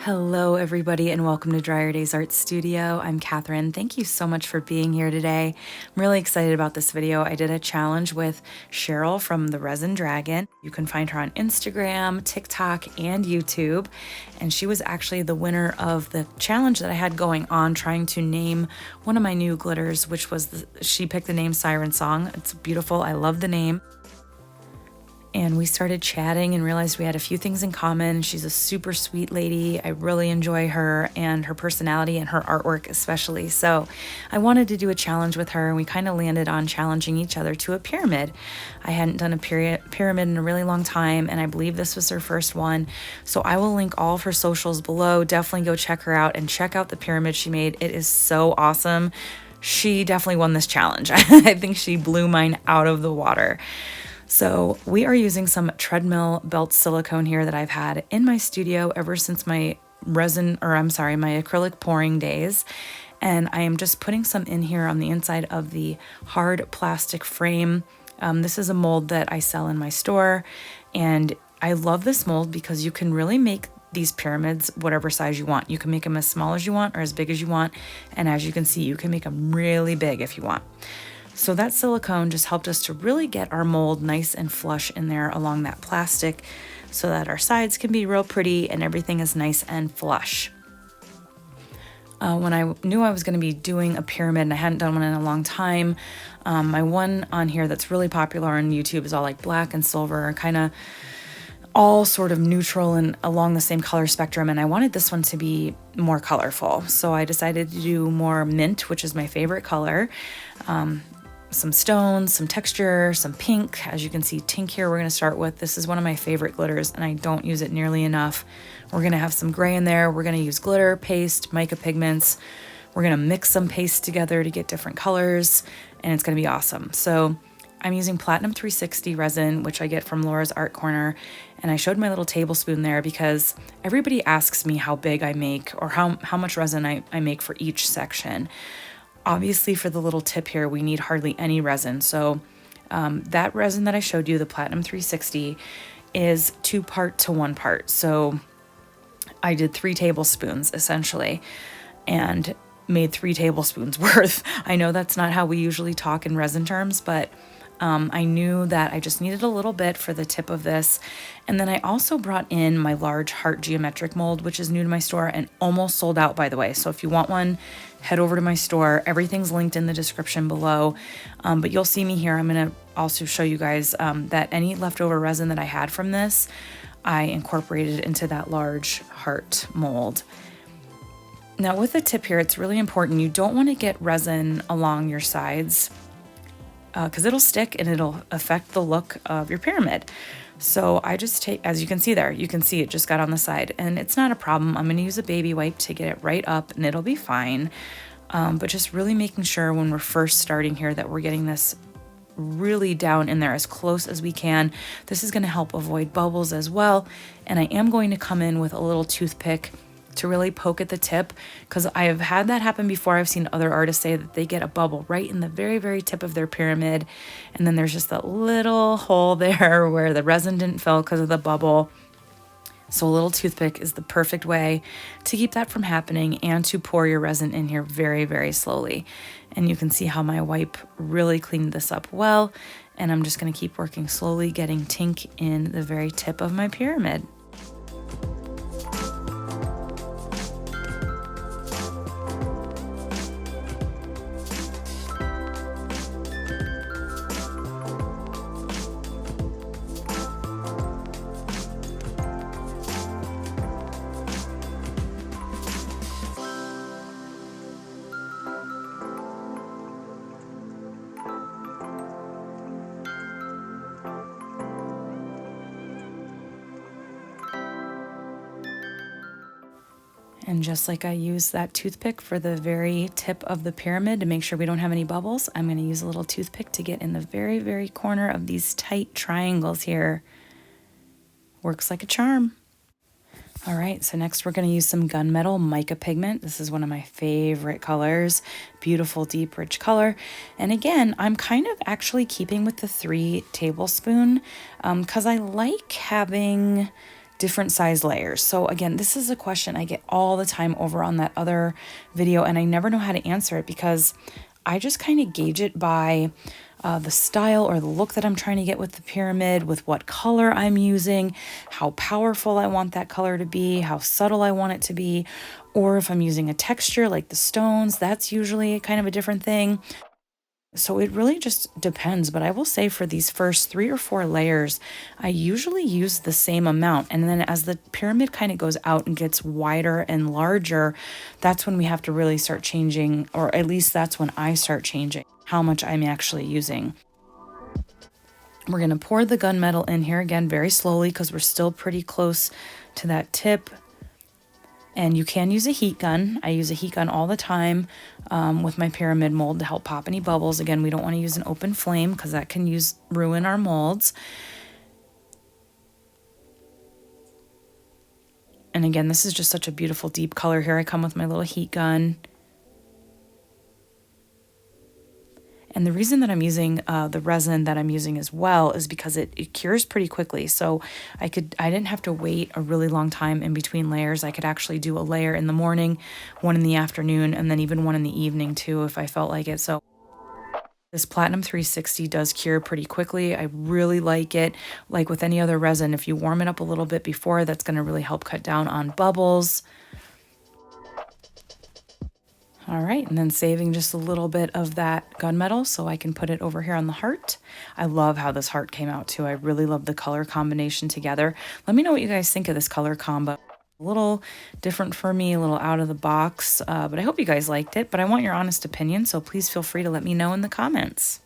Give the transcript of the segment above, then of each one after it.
Hello everybody and welcome to Dryer Days Art Studio. I'm Catherine. Thank you so much for being here today. I'm really excited about this video. I did a challenge with Cheryl from the Resin Dragon. You can find her on Instagram, TikTok, and YouTube. And she was actually the winner of the challenge that I had going on trying to name one of my new glitters, which was, she picked the name Siren Song. It's beautiful. I love the name. And we started chatting and realized we had a few things in common. She's a super sweet lady. I really enjoy her and her personality and her artwork especially. So I wanted to do a challenge with her, and we kind of landed on challenging each other to a pyramid. I hadn't done a pyramid in a really long time, and I believe this was her first one. So I will link all of her socials below. Definitely go check her out and check out the pyramid she made. It is so awesome. She definitely won this challenge. I think she blew mine out of the water. So we are using some treadmill belt silicone here that I've had in my studio ever since my my acrylic pouring days. And I am just putting some in here on the inside of the hard plastic frame. This is a mold that I sell in my store. And I love this mold because you can really make these pyramids whatever size you want. You can make them as small as you want or as big as you want. And as you can see, you can make them really big if you want. So that silicone just helped us to really get our mold nice and flush in there along that plastic so that our sides can be real pretty and everything is nice and flush. When I knew I was going to be doing a pyramid and I hadn't done one in a long time, my one on here that's really popular on YouTube is all like black and silver, kind of all sort of neutral and along the same color spectrum, and I wanted this one to be more colorful. So I decided to do more mint, which is my favorite color. Some stones, some texture, some pink. As you can see, pink here we're going to start with. This is one of my favorite glitters and I don't use it nearly enough. We're going to have some gray in there. We're going to use glitter, paste, mica pigments. We're going to mix some paste together to get different colors and it's going to be awesome. So I'm using Platinum 360 resin, which I get from Laura's Art Corner, and I showed my little tablespoon there because everybody asks me how big I make or how much resin I make for each section. Obviously, for the little tip here, we need hardly any resin. So that resin that I showed you, the Platinum 360, is 2 part to 1 part. So I did 3 tablespoons essentially and made 3 tablespoons worth. I know that's not how we usually talk in resin terms, but I knew that I just needed a little bit for the tip of this. And then I also brought in my large heart geometric mold, which is new to my store and almost sold out, by the way. So if you want one, head over to my store. Everything's linked in the description below. But you'll see me here. I'm going to also show you guys that any leftover resin that I had from this, I incorporated into that large heart mold. Now with the tip here, it's really important. You don't want to get resin along your sides because it'll stick and it'll affect the look of your pyramid. So I just take, as you can see there, you can see it just got on the side and it's not a problem. I'm going to use a baby wipe to get it right up and it'll be fine. But just really making sure when we're first starting here that we're getting this really down in there as close as we can. This is going to help avoid bubbles as well. And I am going to come in with a little toothpick to really poke at the tip because I have had that happen before. I've seen other artists say that they get a bubble right in the very, very tip of their pyramid. And then there's just that little hole there where the resin didn't fill because of the bubble. So a little toothpick is the perfect way to keep that from happening and to pour your resin in here very, very slowly. And you can see how my wipe really cleaned this up well. And I'm just going to keep working slowly, getting tink in the very tip of my pyramid. And just like I use that toothpick for the very tip of the pyramid to make sure we don't have any bubbles, I'm going to use a little toothpick to get in the very, very corner of these tight triangles here. Works like a charm. All right, so next we're going to use some gunmetal mica pigment. This is one of my favorite colors. Beautiful, deep, rich color. And again, I'm kind of actually keeping with the 3 tablespoon because I like having different size layers. So again, this is a question I get all the time over on that other video, and I never know how to answer it because I just kind of gauge it by the style or the look that I'm trying to get with the pyramid, with what color I'm using, how powerful I want that color to be, how subtle I want it to be, or if I'm using a texture like the stones, that's usually kind of a different thing. So it really just depends, but I will say for these first 3 or 4 layers, I usually use the same amount. And then as the pyramid kind of goes out and gets wider and larger, that's when we have to really start changing, or at least that's when I start changing how much I'm actually using. We're going to pour the gunmetal in here again very slowly because we're still pretty close to that tip. And you can use a heat gun. I use a heat gun all the time with my pyramid mold to help pop any bubbles. Again, we don't want to use an open flame because that can ruin our molds. And again, this is just such a beautiful deep color. Here I come with my little heat gun. And the reason that I'm using the resin that I'm using as well is because it cures pretty quickly. So I didn't have to wait a really long time in between layers. I could actually do a layer in the morning, one in the afternoon, and then even one in the evening too if I felt like it. So this Platinum 360 does cure pretty quickly. I really like it. Like with any other resin, if you warm it up a little bit before, that's going to really help cut down on bubbles. All right, and then saving just a little bit of that gunmetal so I can put it over here on the heart. I love how this heart came out too. I really love the color combination together. Let me know what you guys think of this color combo. A little different for me, a little out of the box, but I hope you guys liked it. But I want your honest opinion, so please feel free to let me know in the comments.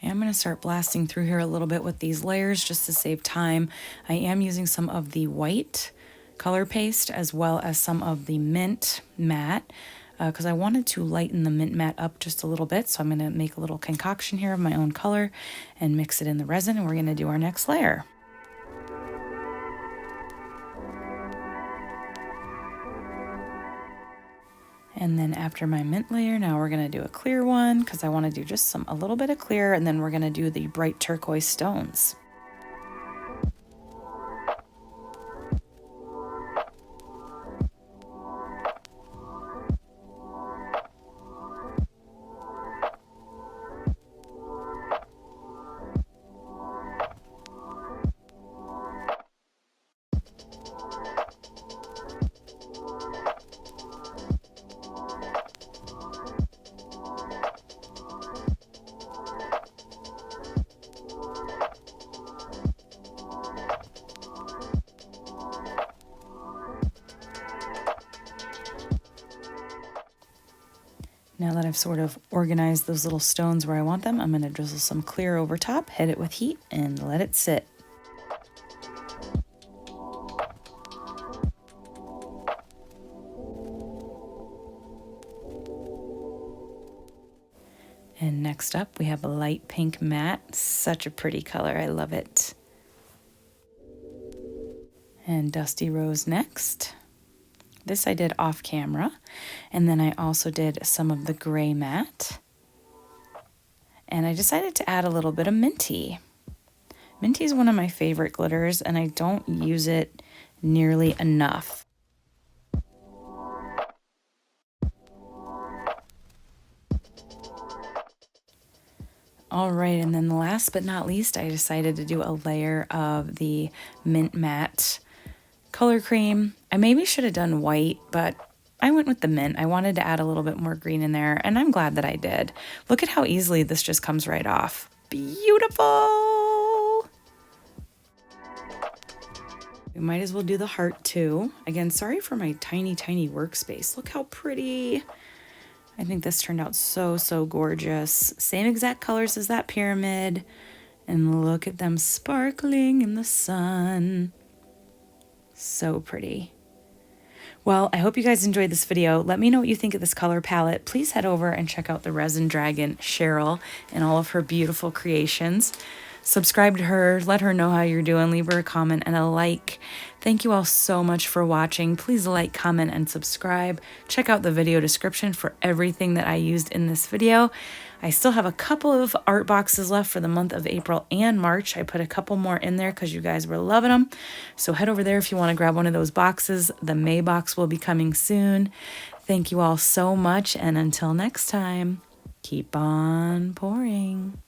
I'm going to start blasting through here a little bit with these layers just to save time. I am using some of the white color paste as well as some of the mint matte because I wanted to lighten the mint matte up just a little bit. So I'm going to make a little concoction here of my own color and mix it in the resin, and we're going to do our next layer. And then after my mint layer, now we're going to do a clear one because I want to do just a little bit of clear, and then we're going to do the bright turquoise stones. Now that I've sort of organized those little stones where I want them, I'm going to drizzle some clear over top, hit it with heat, and let it sit. And next up, we have a light pink matte. Such a pretty color. I love it. And Dusty Rose next. This I did off camera, and then I also did some of the gray matte, and I decided to add a little bit of Minty. Minty is one of my favorite glitters, and I don't use it nearly enough. All right, and then last but not least, I decided to do a layer of the Mint Matte color cream. I maybe should have done white, but I went with the mint. I wanted to add a little bit more green in there, and I'm glad that I did. Look at how easily this just comes right off. Beautiful! We might as well do the heart too. Again, sorry for my tiny, tiny workspace. Look how pretty. I think this turned out so, so gorgeous. Same exact colors as that pyramid. And look at them sparkling in the sun. So pretty. Well, I hope you guys enjoyed this video. Let me know what you think of this color palette. Please head over and check out the Resin Dragon Cheryl and all of her beautiful creations. Subscribe to her, let her know how you're doing, leave her a comment and a like. Thank you all so much for watching. Please like, comment, and subscribe. Check out the video description for everything that I used in this video. I still have a couple of art boxes left for the month of April and March. I put a couple more in there because you guys were loving them. So head over there if you want to grab one of those boxes. The May box will be coming soon. Thank you all so much, and until next time, keep on pouring.